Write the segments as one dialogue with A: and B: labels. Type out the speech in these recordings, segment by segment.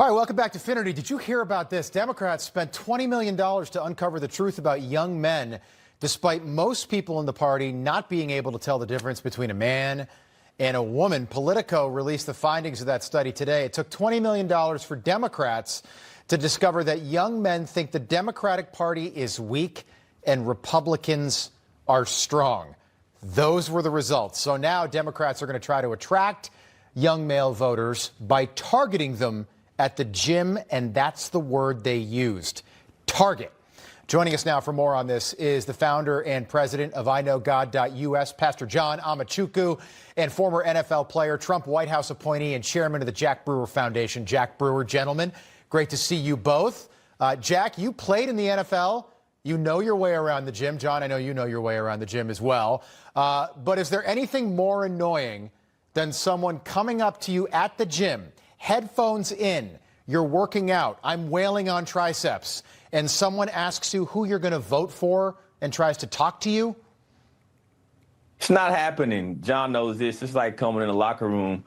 A: All right, welcome back to Finnerty. Did you hear about this? Democrats spent $20 million to uncover the truth about young men, despite most people in the party not being able to tell the difference between a man and a woman. Politico released the findings of that study today. It took $20 million for Democrats to discover that young men think the Democratic Party is weak and Republicans are strong. Those were the results. So now Democrats are going to try to attract young male voters by targeting them at the gym, and that's the word they used, target. Joining us now for more on this is the founder and president of IKnowGod.us, Pastor John Amachukwu, and former NFL player, Trump White House appointee, and chairman of the Jack Brewer Foundation, Jack Brewer. Gentlemen, great to see you both. Jack, you played in the NFL. You know your way around the gym. John, I know you know your way around the gym as well. But is there anything more annoying than someone coming up to you at the gym, headphones in, you're working out, I'm wailing on triceps, and someone asks you who you're going to vote for and tries to talk to you?
B: It's not happening. John knows this. It's like coming in the locker room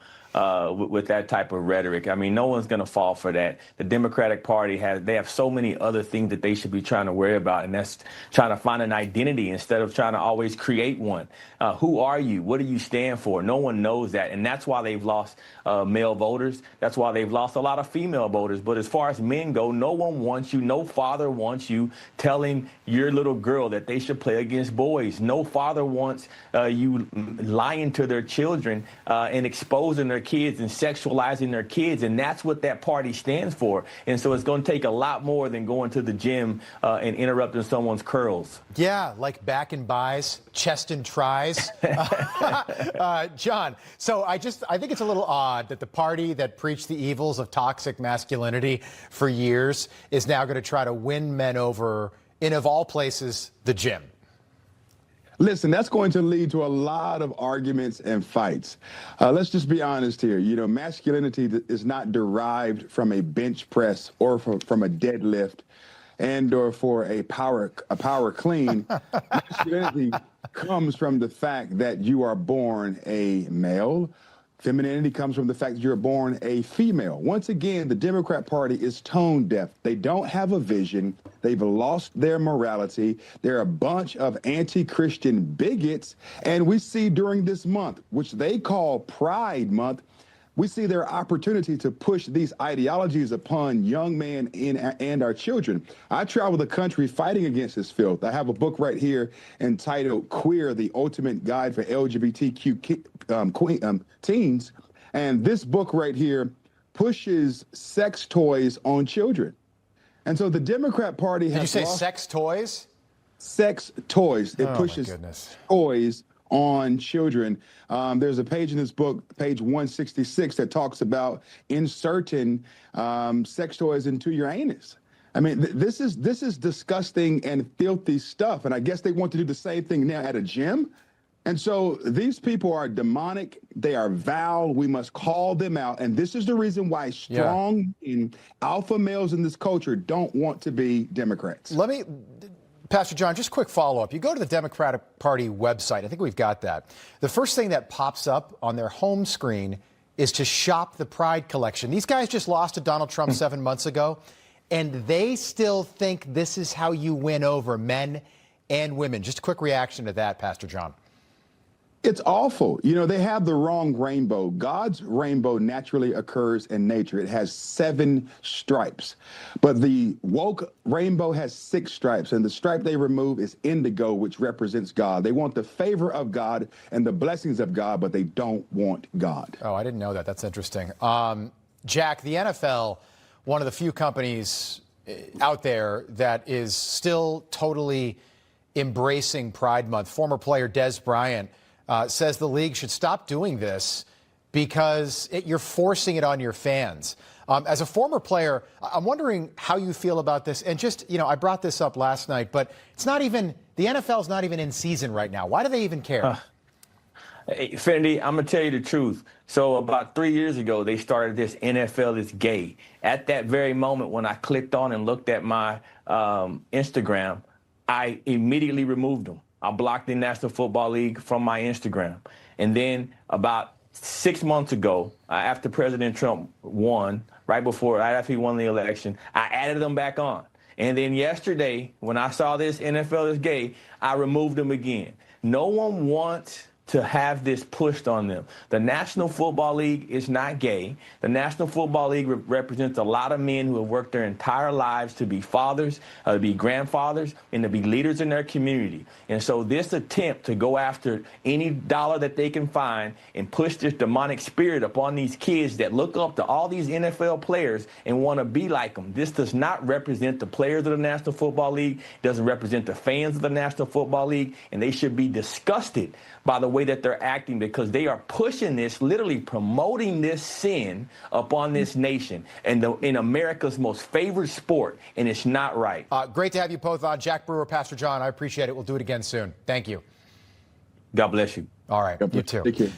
B: with that type of rhetoric. I mean, no one's going to fall for that. The Democratic Party they have so many other things that they should be trying to worry about, and that's trying to find an identity instead of trying to always create one. Who are you? What do you stand for? No one knows that, and that's why they've lost male voters. That's why they've lost a lot of female voters. But as far as men go, no one wants you. No father wants you telling your little girl that they should play against boys. No father wants you lying to their children and exposing their kids and sexualizing their kids, and that's what that party stands for. And so it's going to take a lot more than going to the gym and interrupting someone's curls.
A: Yeah, like back and buys, chest and tries. John, so I think it's a little odd that the party that preached the evils of toxic masculinity for years is now going to try to win men over in, of all places, the gym.
C: Listen, that's going to lead to a lot of arguments and fights. Let's just be honest here. You know, masculinity is not derived from a bench press or from a deadlift and or for a power clean. Masculinity comes from the fact that you are born a male. Femininity comes from the fact that you're born a female. Once again, the Democrat Party is tone deaf. They don't have a vision. They've lost their morality. They're a bunch of anti-Christian bigots. And we see during this month, which they call Pride Month, we see their opportunity to push these ideologies upon young men and our children. I travel the country fighting against this filth. I have a book right here entitled Queer, the Ultimate Guide for LGBTQ teens. And this book right here pushes sex toys on children. And so the Democrat Party has
A: Did you say sex toys?
C: Sex toys. It pushes toys on children. There's a page in this book, page 166, that talks about inserting sex toys into your anus. I mean, this is disgusting and filthy stuff. And I guess they want to do the same thing now at a gym. And so these people are demonic. They are vile. We must call them out. And this is the reason why strong alpha males in this culture don't want to be Democrats.
A: Pastor John, just quick follow-up. You go to the Democratic Party website. I think we've got that. The first thing that pops up on their home screen is to shop the Pride collection. These guys just lost to Donald Trump 7 months ago, and they still think this is how you win over men and women. Just a quick reaction to that, Pastor John.
C: It's awful. You know, they have the wrong rainbow. God's rainbow naturally occurs in nature. It has 7 stripes. But the woke rainbow has 6 stripes, and the stripe they remove is indigo, which represents God. They want the favor of God and the blessings of God, but they don't want God.
A: Oh, I didn't know that. That's interesting. Jack, the NFL, one of the few companies out there that is still totally embracing Pride Month. Former player Des Bryant says the league should stop doing this because you're forcing it on your fans. As a former player, I'm wondering how you feel about this. And just, you know, I brought this up last night, but it's not even, the NFL's not even in season right now. Why do they even care?
B: Hey, Finnerty, I'm going to tell you the truth. So about 3 years ago, they started this NFL is gay. At that very moment, when I clicked on and looked at my Instagram, I immediately removed them. I blocked the National Football League from my Instagram. And then about 6 months ago, after President Trump won, right after he won the election, I added them back on. And then yesterday, when I saw this NFL is gay, I removed them again. No one wants to have this pushed on them. The National Football League is not gay. The National Football League represents a lot of men who have worked their entire lives to be fathers, to be grandfathers, and to be leaders in their community. And so this attempt to go after any dollar that they can find and push this demonic spirit upon these kids that look up to all these NFL players and want to be like them, this does not represent the players of the National Football League. It doesn't represent the fans of the National Football League, and they should be disgusted by the way that they're acting, because they are pushing this, literally promoting this sin upon this nation and in America's most favored sport, and it's not right.
A: Great to have you both on. Jack Brewer, Pastor John, I appreciate it. We'll do it again soon. Thank you.
B: God bless you.
A: All right, you too.
C: Take care.